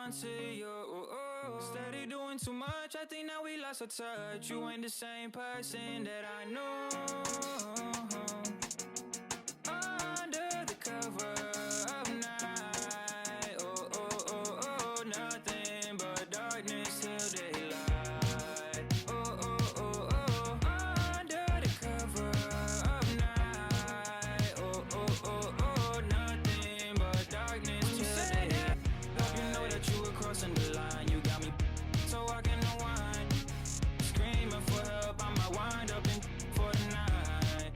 on to you. Steady doing too much, I think now we lost our touch. You ain't the same person that I knew. Under the cover of night, nothing but darkness till daylight. Under the cover of night, nothing but darkness till daylight. Hope you know that you were crossing the line. You got me so I can unwind. Screaming for help, I might wind up in for the night.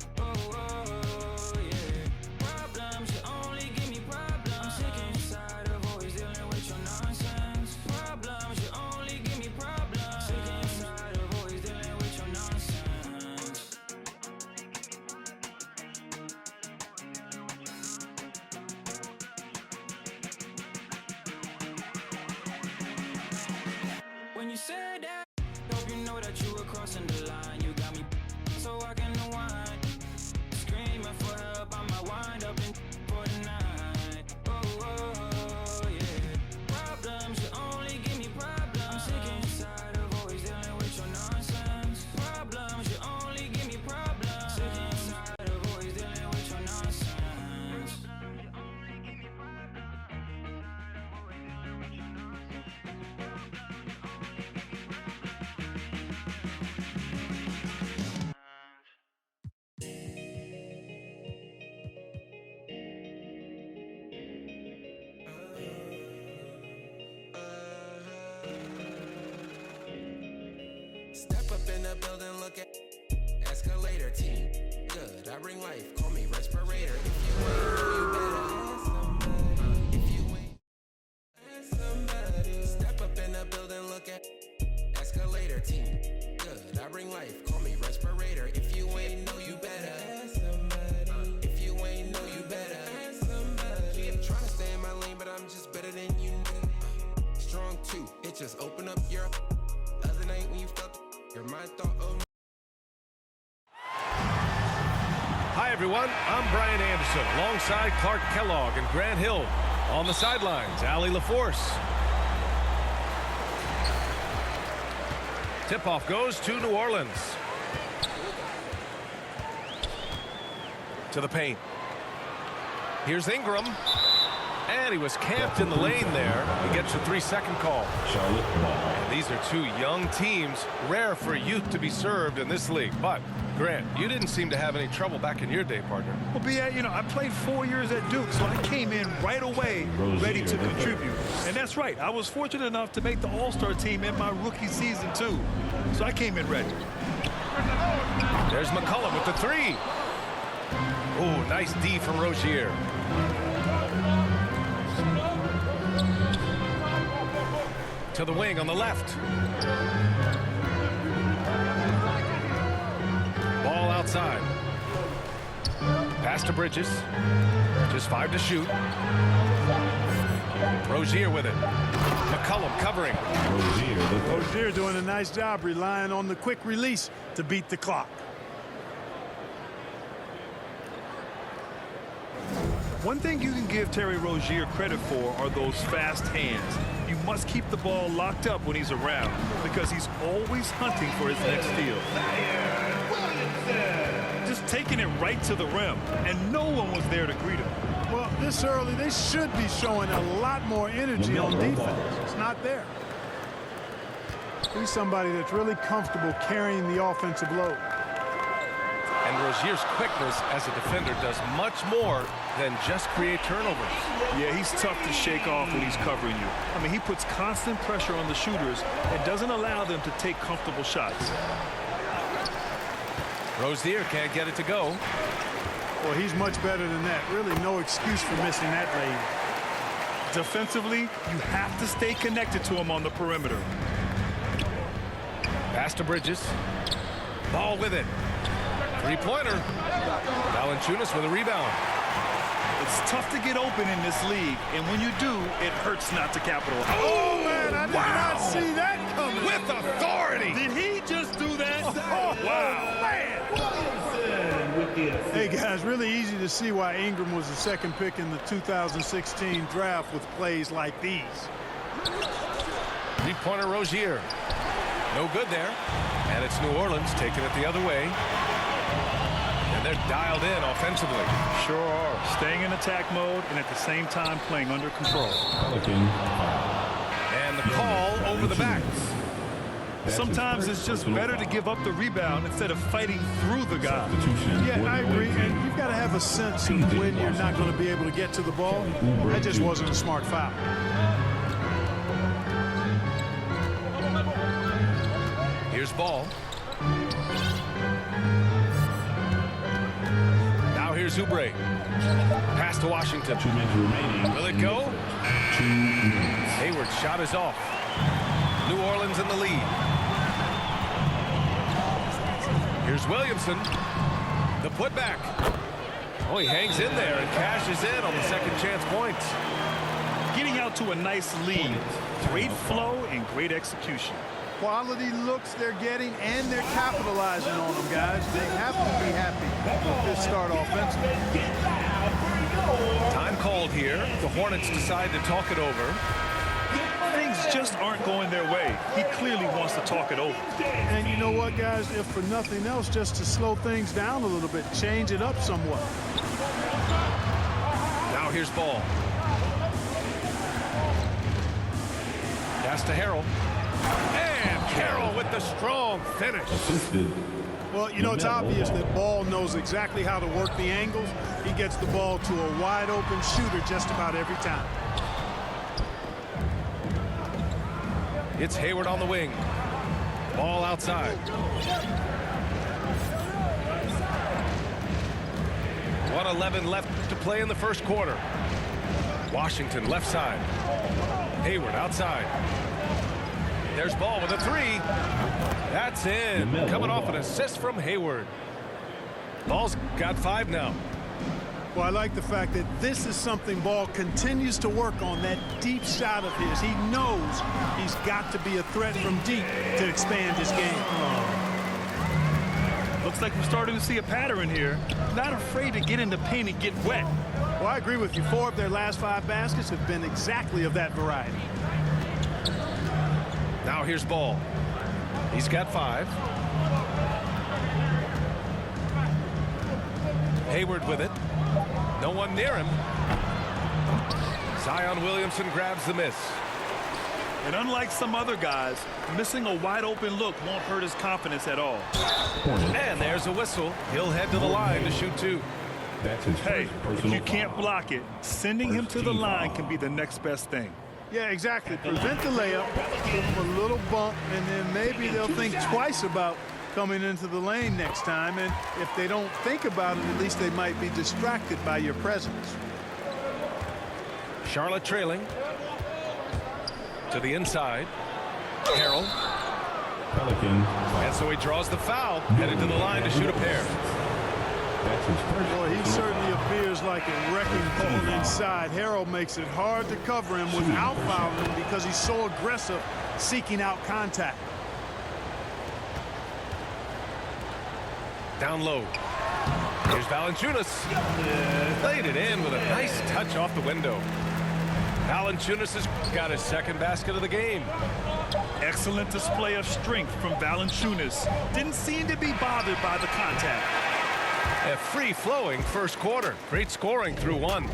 Yeah. Problems, you only give me problems. I'm sick and tired of always dealing with your nonsense. Problems, you only give me problems. Sick and tired of always dealing with your nonsense. When you said that, hope you know that you were crossing the line. You got me so I can unwind. Screaming for help, I might wind up in for the night. Yeah. Problems, you only give me problems. I'm sick and tired of always dealing with your nonsense. Problems, you only give me problems. Sick and tired of always dealing with your nonsense. Step up in the building, look at escalator team. Good, I bring life, call me respirator. If you ain't know, you better ask somebody. If you ain't ask somebody. Step up in the building, look at escalator team. Good, I bring life, call me respirator. If you ain't know, you better ask somebody. If you ain't know, you better ask somebody. I'm trying to stay in my lane, but I'm just better than you. Strong too, it just open up your other night when you felt your mind thought of. Hi, everyone. I'm Brian Anderson alongside Clark Kellogg and Grant Hill. On the sidelines, Allie LaForce. Tip-off goes to New Orleans. To the paint. Here's Ingram. And he was camped in the lane there. He gets a 3-second call. And these are two young teams. Rare for youth to be served in this league. But, Grant, you didn't seem to have any trouble back in your day, partner. Well, B.A., I played 4 years at Duke, so I came in right away ready to contribute. And that's right. I was fortunate enough to make the All-Star team in my rookie season, too. So I came in ready. There's McCollum with the three. Oh, nice D from Rozier. To the wing on the left. Ball outside. Pass to Bridges. Just 5 to shoot. Rozier with it. McCollum covering. Rozier doing a nice job relying on the quick release to beat the clock. One thing you can give Terry Rozier credit for are those fast hands. You must keep the ball locked up when he's around because he's always hunting for his next steal. Just taking it right to the rim, and no one was there to greet him. Well, this early, they should be showing a lot more energy on defense. It's not there. He's somebody that's really comfortable carrying the offensive load. And Rozier's quickness as a defender does much more than just create turnovers. Yeah, he's tough to shake off when he's covering you. I mean, he puts constant pressure on the shooters and doesn't allow them to take comfortable shots. Rozier can't get it to go. Well, he's much better than that. Really no excuse for missing that lane. Defensively, you have to stay connected to him on the perimeter. Pass to Bridges. Ball with it. Three-pointer. Valanciunas with a rebound. It's tough to get open in this league, and when you do, it hurts not to capitalize. Oh, man, I did not see that coming. With authority. Did he just do that? Wow, man. Hey, guys, really easy to see why Ingram was the second pick in the 2016 draft with plays like these. Three-pointer Rozier. No good there. And it's New Orleans taking it the other way. And they're dialed in offensively. Sure are. Staying in attack mode and at the same time playing under control. And the call over the back. Sometimes it's just better to give up the rebound instead of fighting through the guy. Yeah, I agree. And you've got to have a sense of when you're not going to be able to get to the ball. That just wasn't a smart foul. Here's Ball. Now here's Oubre. Pass to Washington. Will it go? Hayward's shot is off. New Orleans in the lead. Here's Williamson. The putback. Oh, he hangs in there and cashes in on the second chance points. Getting out to a nice lead. Great flow and great execution. Quality looks they're getting, and they're capitalizing on them, guys. They have to be happy with this start offensively. Time called here. The Hornets decide to talk it over. Things just aren't going their way. He clearly wants to talk it over. And you know what, guys? If for nothing else, just to slow things down a little bit, change it up somewhat. Now here's Ball. Pass to Harrell. And Carroll with the strong finish. Well, you know, it's obvious that Ball knows exactly how to work the angles. He gets the ball to a wide-open shooter just about every time. It's Hayward on the wing. Ball outside. 1:11 left to play in the first quarter. Washington left side. Hayward outside. There's Ball with a three. That's in. Coming off an assist from Hayward. Ball's got 5 now. Well, I like the fact that this is something Ball continues to work on, that deep shot of his. He knows he's got to be a threat from deep to expand his game. Looks like we're starting to see a pattern here. Not afraid to get in the paint and get wet. Well, I agree with you. 4 of their last 5 baskets have been exactly of that variety. Now here's Ball. He's got 5. Hayward with it. No one near him. Zion Williamson grabs the miss. And unlike some other guys, missing a wide open look won't hurt his confidence at all. And there's a whistle. He'll head to the line to shoot 2. Hey, if you can't block it, sending him to the line can be the next best thing. Yeah, exactly. Prevent the layup, give them a little bump, and then maybe they'll think twice about coming into the lane next time. And if they don't think about it, at least they might be distracted by your presence. Charlotte trailing. To the inside. Harrell. And so he draws the foul. Headed to the line to shoot a pair. Boy, he certainly appears like a wrecking ball inside. Harrell makes it hard to cover him without fouling him because he's so aggressive seeking out contact. Down low. Here's Valanciunas. Laid it in with a nice touch off the window. Valanciunas has got his second basket of the game. Excellent display of strength from Valanciunas. Didn't seem to be bothered by the contact. A free-flowing first quarter. Great scoring through 1. And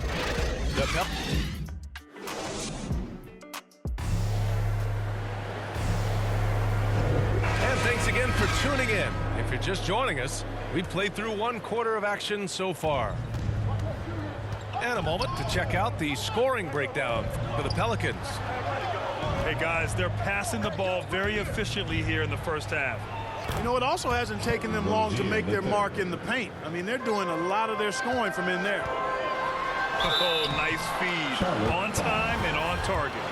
thanks again for tuning in. If you're just joining us, we've played through 1 quarter of action so far. And a moment to check out the scoring breakdown for the Pelicans. Hey, guys, they're passing the ball very efficiently here in the first half. You know, it also hasn't taken them long to make their mark in the paint. I mean, they're doing a lot of their scoring from in there. Oh, nice feed. On time and on target.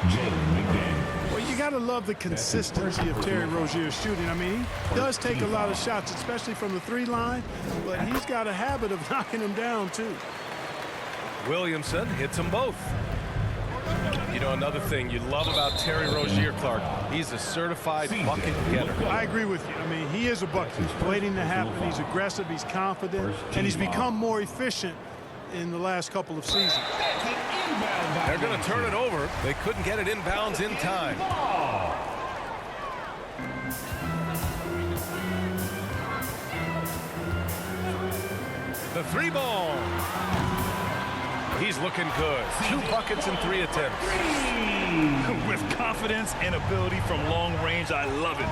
Well, you got to love the consistency of Terry Rozier's shooting. I mean, he does take a lot of shots, especially from the 3 line, but he's got a habit of knocking them down, too. Williamson hits them both. You know, another thing you love about Terry Rozier, Clark, he's a certified bucket getter. I agree with you. I mean, he is a bucket. Waiting to happen. He's aggressive. He's confident. And he's become more efficient in the last couple of seasons. They're going to turn it over. They couldn't get it inbounds in time. The 3 ball. He's looking good. 2 buckets in 3 attempts. With confidence and ability from long range, I love it.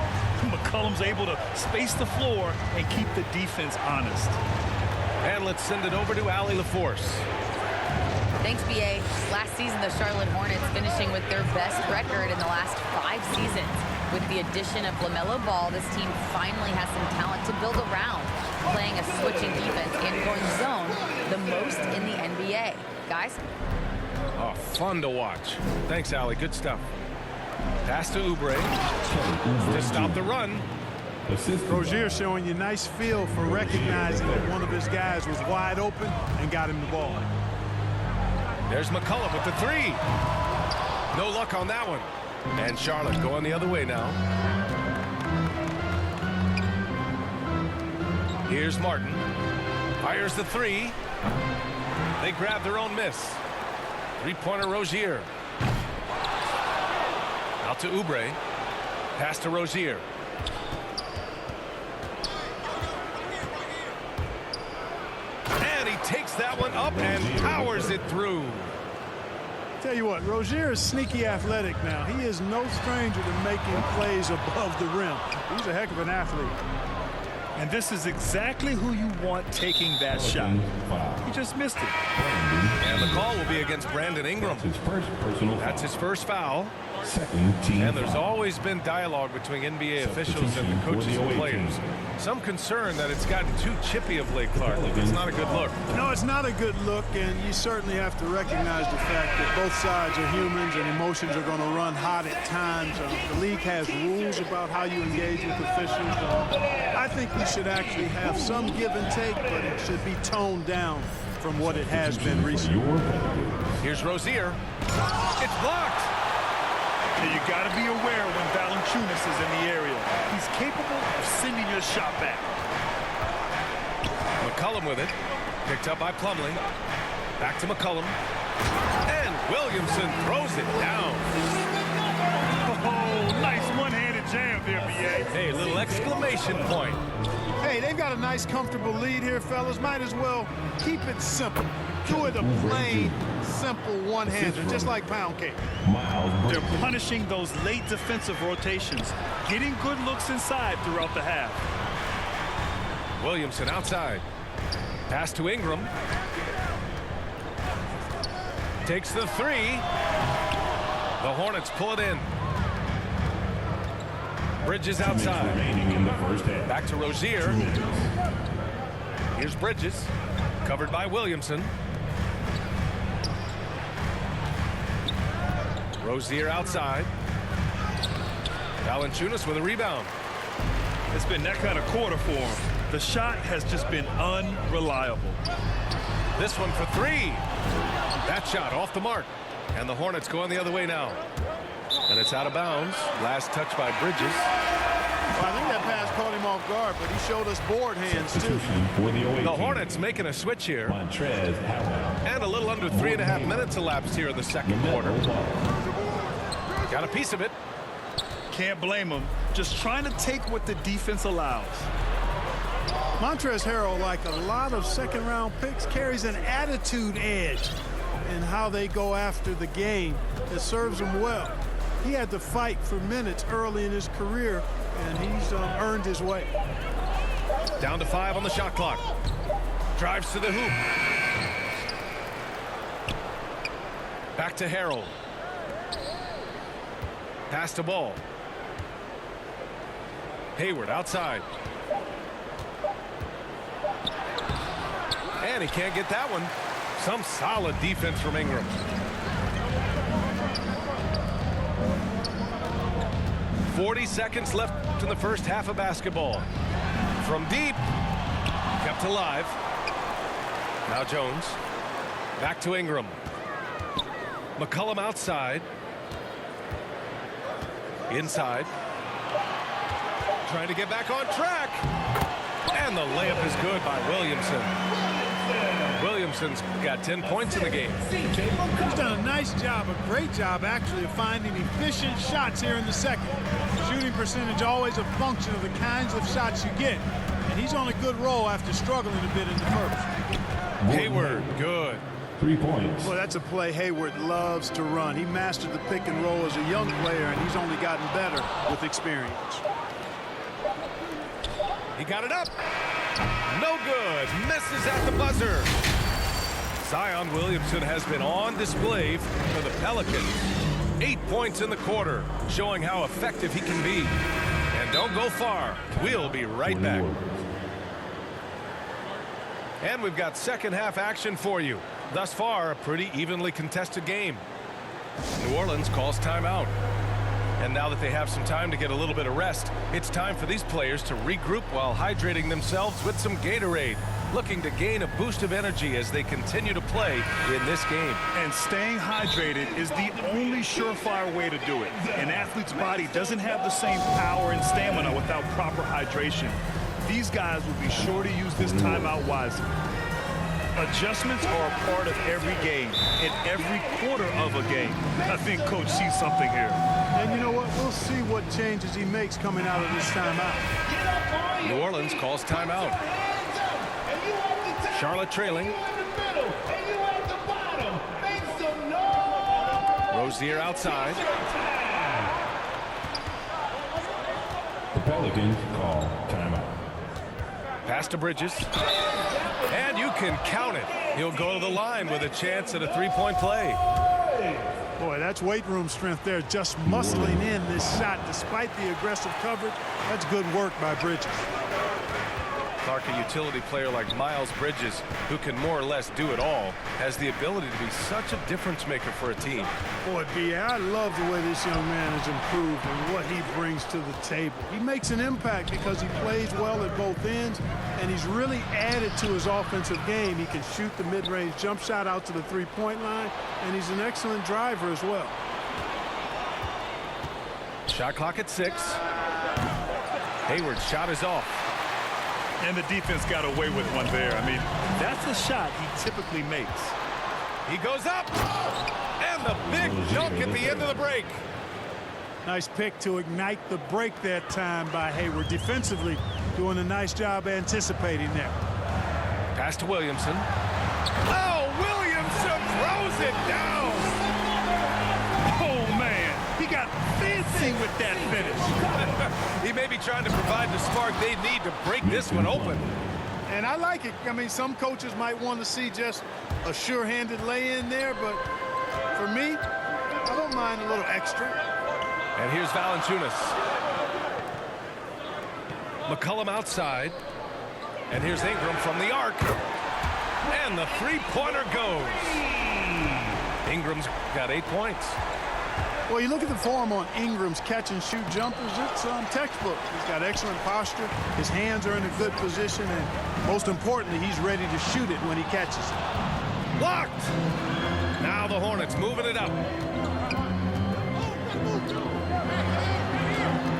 McCollum's able to space the floor and keep the defense honest. And let's send it over to Allie LaForce. Thanks, B.A. Last season, the Charlotte Hornets finishing with their best record in the last 5 seasons. With the addition of LaMelo Ball, this team finally has some talent to build around, playing a switching defense and going zone the most in the NBA. Guys? Oh, fun to watch. Thanks, Allie. Good stuff. Pass to Oubre to stop the run. Rozier showing you nice feel for recognizing that one of his guys was wide open and got him the ball. There's McCollum with the 3. No luck on that one. And Charlotte going the other way now. Here's Martin. Fires the 3. They grab their own miss. 3-pointer Rozier. Out to Oubre. Pass to Rozier. And he takes that one up and powers it through. Tell you what, Rozier is sneaky athletic now. He is no stranger to making plays above the rim. He's a heck of an athlete. And this is exactly who you want taking that shot. He just missed it. And the call will be against Brandon Ingram. That's his first foul. And there's always been dialogue between NBA officials and the coaches and players. Some concern that it's gotten too chippy of late, Clark. It's not a good look. No, it's not a good look, and you certainly have to recognize the fact that both sides are humans and emotions are going to run hot at times. The league has rules about how you engage with officials. I think we should actually have some give and take, but it should be toned down from what it has been recently. Here's Rozier. It's blocked. And you got to be aware when Valanciunas is in the area. He's capable of sending your shot back. McCollum with it. Picked up by Plumlee. Back to McCollum. And Williamson throws it down. Oh, nice one-handed jam there, B.A. Hey, little exclamation point. Hey, they've got a nice, comfortable lead here, fellas. Might as well keep it simple. Do it a plain, simple one-hander, just like pound cake. They're punishing those late defensive rotations, getting good looks inside throughout the half. Williamson outside. Pass to Ingram. Takes the 3. The Hornets pull it in. Bridges outside. Back to Rozier. Here's Bridges. Covered by Williamson. Rozier outside. Valanciunas with a rebound. It's been that kind of quarter for him. The shot has just been unreliable. This one for 3. That shot off the mark. And the Hornets going the other way now. And it's out of bounds. Last touch by Bridges. Well, I think that pass caught him off guard, but he showed us board hands, too. The Hornets making a switch here. And a little under 3.5 minutes elapsed here in the second quarter. Got a piece of it. Can't blame him. Just trying to take what the defense allows. Montrezl Harrell, like a lot of second-round picks, carries an attitude edge in how they go after the game that serves him well. He had to fight for minutes early in his career, and he's earned his way. Down to 5 on the shot clock. Drives to the hoop. Back to Harrell. Pass to Ball. Hayward outside. And he can't get that one. Some solid defense from Ingram. .40 seconds left in the first half of basketball. From deep. Kept alive. Now Jones. Back to Ingram. McCollum outside. Inside. Trying to get back on track. And the layup is good by Williamson. Williamson Williamson's got 10 points in the game. He's done a nice job, a great job actually, of finding efficient shots here in the second. Shooting percentage always a function of the kinds of shots you get. And he's on a good roll after struggling a bit in the first. Hayward, good. 3 points. Well, that's a play Hayward loves to run. He mastered the pick and roll as a young player, and he's only gotten better with experience. He got it up. No good. Misses at the buzzer. Zion Williamson has been on display for the Pelicans. 8 points in the quarter, showing how effective he can be. And don't go far. We'll be right back. And we've got second half action for you. Thus far, a pretty evenly contested game. New Orleans calls timeout. And now that they have some time to get a little bit of rest, it's time for these players to regroup while hydrating themselves with some Gatorade, looking to gain a boost of energy as they continue to play in this game. And staying hydrated is the only surefire way to do it. An athlete's body doesn't have the same power and stamina without proper hydration. These guys will be sure to use this timeout wisely. Adjustments are a part of every game, in every quarter of a game. I think Coach sees something here. And you know what? We'll see what changes he makes coming out of this timeout. New Orleans calls timeout. Charlotte trailing. Rozier outside. The Pelicans call timeout. Pass to Bridges. And you can count it. He'll go to the line with a chance at a three-point play. Boy, that's weight room strength there, just muscling in this shot despite the aggressive coverage. That's good work by Bridges. Clark, a utility player like Miles Bridges, who can more or less do it all, has the ability to be such a difference maker for a team. Boy, B.A., I love the way this young man has improved and what he brings to the table. He makes an impact because he plays well at both ends, and he's really added to his offensive game. He can shoot the mid-range jump shot out to the three-point line, and he's an excellent driver as well. Shot clock at 6. Hayward's shot is off. And the defense got away with one there. I mean, that's a shot he typically makes. He goes up, and the big dunk at the end of the break. Nice pick to ignite the break that time by Hayward. Defensively, doing a nice job anticipating there. Pass to Williamson. Oh, Williamson throws it down. Oh, man. He got fancy with that finish. He may be trying to provide the spark they need to break this one open. And I like it. I mean, some coaches might want to see just a sure-handed lay-in there, but for me, I don't mind a little extra. And here's Valanciunas. McCollum outside. And here's Ingram from the arc. And the three-pointer goes. Ingram's got 8 points. Well, you look at the form on Ingram's catch-and-shoot jumpers, it's textbook. He's got excellent posture. His hands are in a good position, and most importantly, he's ready to shoot it when he catches it. Blocked! Now the Hornets moving it up.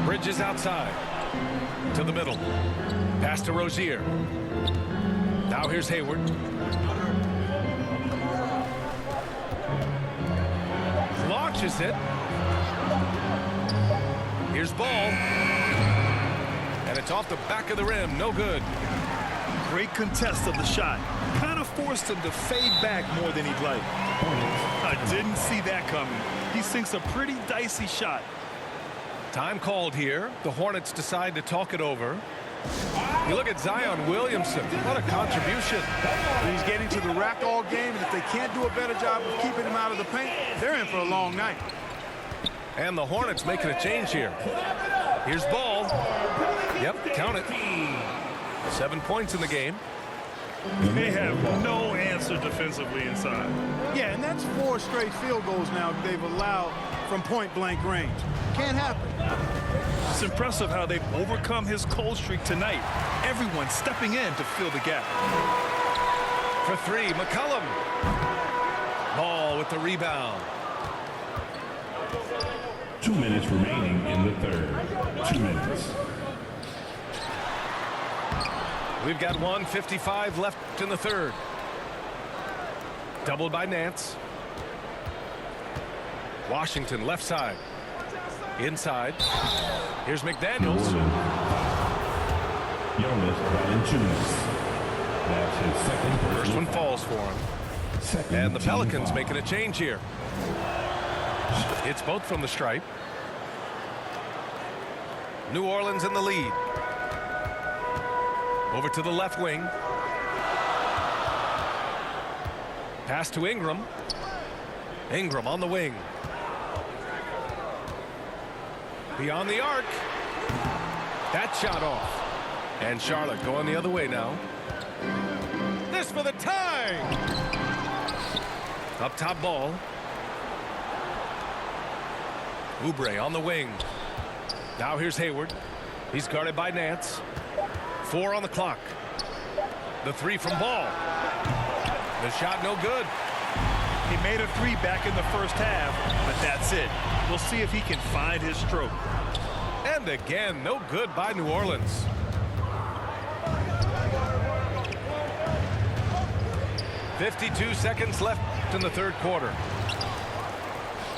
Bridges outside. To the middle. Pass to Rozier. Now here's Hayward. Launches it. Here's Ball. And it's off the back of the rim. No good. Great contest of the shot. Kind of forced him to fade back more than he'd like. I didn't see that coming. He sinks a pretty dicey shot. Time called here. The Hornets decide to talk it over. You look at Zion Williamson. What a contribution. He's getting to the rack all game, and if they can't do a better job of keeping him out of the paint, they're in for a long night. And the Hornets making a change here. Here's Ball. Yep, count it. 7 points in the game. They have no answer defensively inside. Yeah, and that's 4 straight field goals now they've allowed from point-blank range. Can't happen. It's impressive how they've overcome his cold streak tonight. Everyone stepping in to fill the gap. For 3, McCollum. Ball with the rebound. 2 minutes remaining in the third. 2 minutes. We've got 1:55 left in the third. Doubled by Nance. Washington left side. Inside. Here's McDaniels. Jonas Valanciunas. That's his second First one falls for him. Second And the team Pelicans foul. making a change here. It's both from the stripe. New Orleans in the lead. Over to the left wing. Pass to Ingram. Ingram on the wing. Beyond the arc. That shot off. And Charlotte going the other way now. This for the tie. Up top ball. Oubre on the wing. Now here's Hayward. He's guarded by Nance. 4 on the clock. The three from Ball. The shot no good. He made a three back in the first half, but that's it. We'll see if he can find his stroke. And again, no good by New Orleans. .52 seconds left in the third quarter.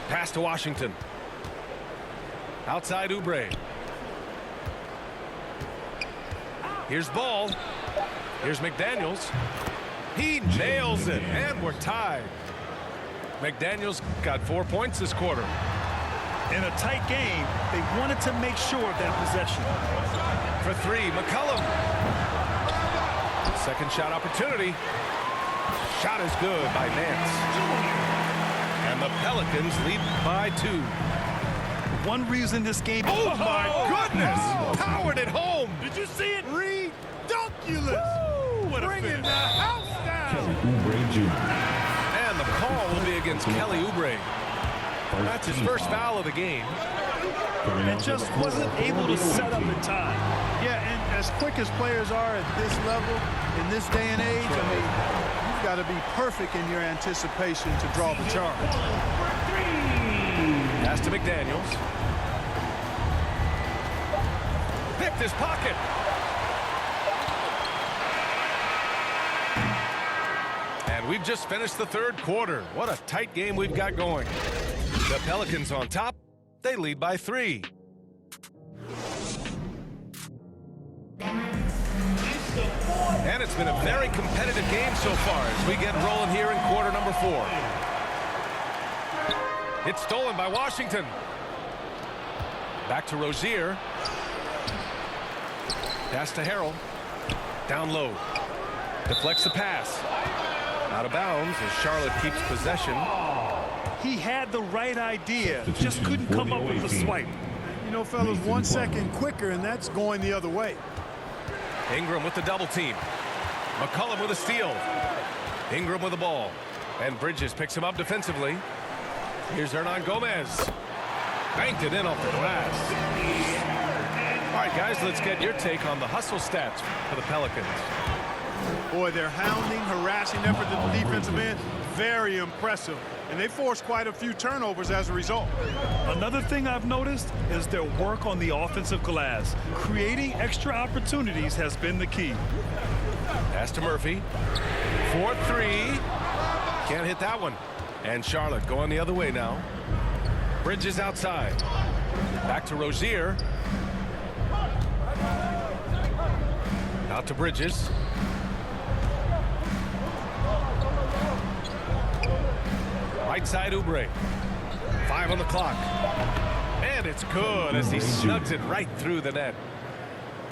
Pass to Washington. Outside Oubre. Here's Ball. Here's McDaniels. He nails it, and we're tied. McDaniels got 4 points this quarter. In a tight game, they wanted to make sure of that possession. For three, McCollum. Second shot opportunity. Shot is good by Nance. And the Pelicans lead by 2. One reason this game... Oh, my goodness! Powered it home! Did you see it? Redunculous! What a Bringing finish. the house down! Kelly Oubre Jr. And the call will be against Kelly Oubre. That's his first foul of the game. And just wasn't able to set up in time. Yeah, and as quick as players are at this level, in this day and age, I mean, you've got to be perfect in your anticipation to draw the charge. Pass to McDaniels. Picked his pocket. And we've just finished the third quarter. What a tight game we've got going. The Pelicans on top. They lead by 3. And it's been a very competitive game so far as we get rolling here in quarter number 4. It's stolen by Washington. Back to Rozier. Pass to Harrell. Down low. Deflects the pass. Out of bounds as Charlotte keeps possession. He had the right idea, just couldn't come up with the swipe. You know, fellas, 1 second quicker, and that's going the other way. Ingram with the double team. McCollum with a steal. Ingram with the ball. And Bridges picks him up defensively. Here's Hernan Gomez. Banked it in off the glass. All right, guys, let's get your take on the hustle stats for the Pelicans. Boy, their hounding, harassing effort at the defensive end, very impressive. And they forced quite a few turnovers as a result. Another thing I've noticed is their work on the offensive glass. Creating extra opportunities has been the key. Pass to Murphy. 4-3. Can't hit that one. And Charlotte going the other way now. Bridges outside. Back to Rozier. Out to Bridges. Right side Oubre. 5 on the clock. And it's good as he snugs it right through the net.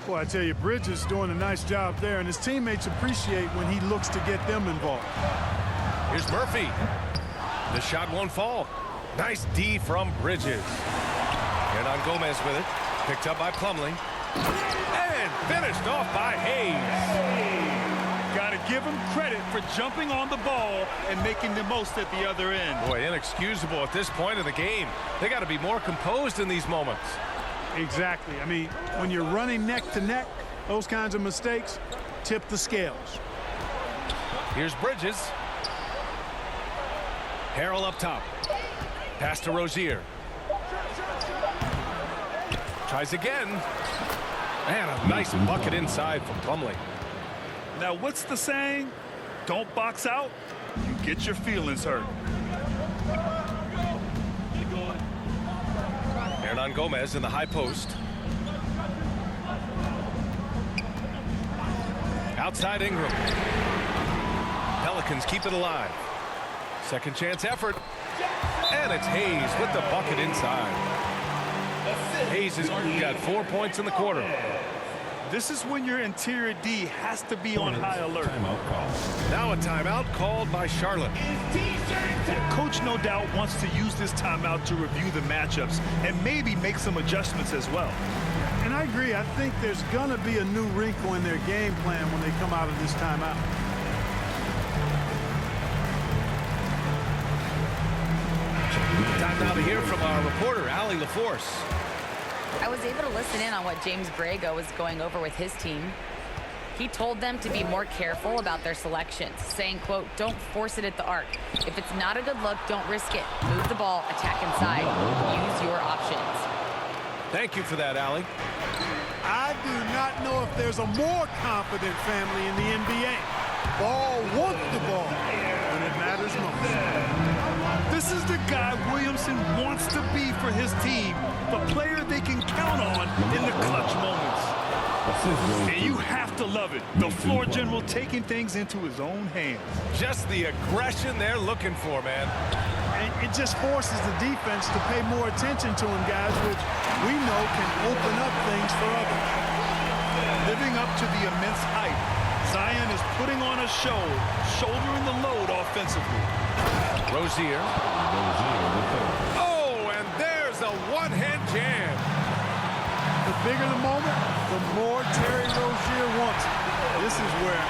Boy, I tell you, Bridges is doing a nice job there, and his teammates appreciate when he looks to get them involved. Here's Murphy. The shot won't fall. Nice D from Bridges. And on Gomez with it. Picked up by Plumlee. And finished off by Hayes. Got to give him credit for jumping on the ball and making the most at the other end. Boy, inexcusable at this point of the game. They got to be more composed in these moments. Exactly. I mean, when you're running neck to neck, those kinds of mistakes tip the scales. Here's Bridges. Harrell up top. Pass to Rozier. Tries again. And a nice bucket inside from Plumlee. Now, what's the saying? Don't box out, You get your feelings hurt. Hernan Gomez in the high post. Outside Ingram. Pelicans keep it alive. Second chance effort. And it's Hayes with the bucket inside. Hayes has got 4 points in the quarter. This is when your interior D has to be on high alert. Now a timeout called by Charlotte. Coach no doubt wants to use this timeout to review the matchups and maybe make some adjustments as well. And I agree. I think there's going to be a new wrinkle in their game plan when they come out of this timeout. Time now to hear from our reporter, Allie LaForce. I was able to listen in on what James Borrego was going over with his team. He told them to be more careful about their selections, saying, quote, don't force it at the arc. If it's not a good look, don't risk it. Move the ball, attack inside. Use your options. Thank you for that, Allie. I do not know if there's a more confident family in the NBA. Ball wants the ball when it matters most. This is the guy Williamson wants to be for his team, the player they can count on in the clutch moments. And you have to love it. The floor general taking things into his own hands. Just the aggression they're looking for, man. And it just forces the defense to pay more attention to him, guys, which we know can open up things for others. Living up to the immense hype, Zion is putting on a show, shouldering the load offensively. Rozier. Oh, and there's a one-hand jam. The bigger the moment, the more Terry Rozier wants it. This is where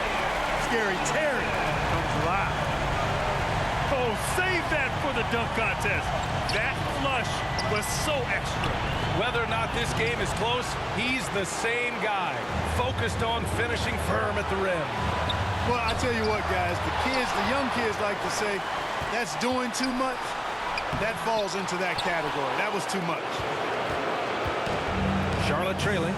Scary Terry comes alive. Oh, save that for the dunk contest. That flush was so extra. Whether or not this game is close, he's the same guy, focused on finishing firm at the rim. Well, I tell you what, guys, the young kids like to say, that's doing too much. That falls into that category. That was too much. Charlotte trailing.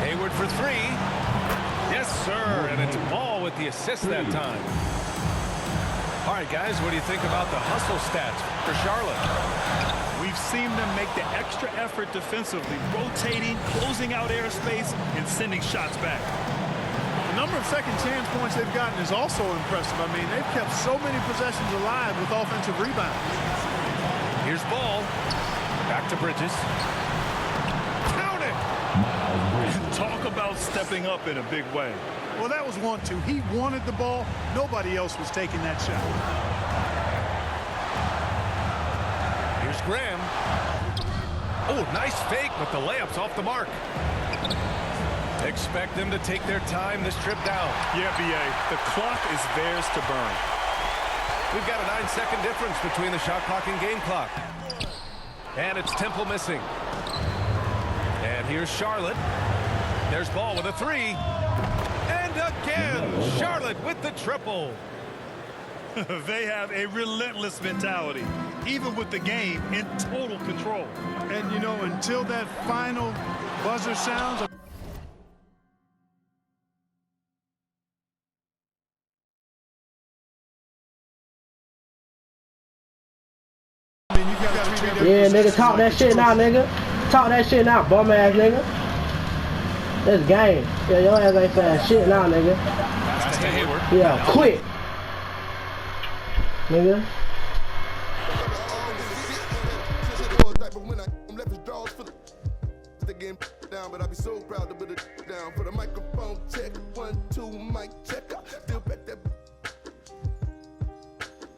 Hayward for three. Yes, sir. And it's Ball with the assist that time. All right, guys, what do you think about the hustle stats for Charlotte? We've seen them make the extra effort defensively, rotating, closing out airspace, and sending shots back. The number of second chance points they've gotten is also impressive. I mean, they've kept so many possessions alive with offensive rebounds. Here's Ball. Back to Bridges. Count it! Talk about stepping up in a big way. Well, that was 1-2. He wanted the ball. Nobody else was taking that shot. Here's Graham. Oh, nice fake, but the layup's off the mark. Expect them to take their time this trip down. Yeah, B.A., the clock is theirs to burn. We've got a 9-second difference between the shot clock and game clock. And it's Temple missing. And here's Charlotte. There's Ball with a three. And again, Charlotte with the triple. They have a relentless mentality, even with the game in total control. And, you know, until that final buzzer sounds, I mean, you got to treat Yeah, nigga, talk that shit now, nigga. Talk that shit now, bum ass nigga. This game. Yeah, your ass ain't fast shit now, nigga. Pass to Hayward. Yeah, quick. Nigga. But I be so proud to put it down for the microphone check. 1, 2, mic check. Still back that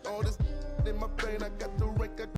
all this in my brain. I got the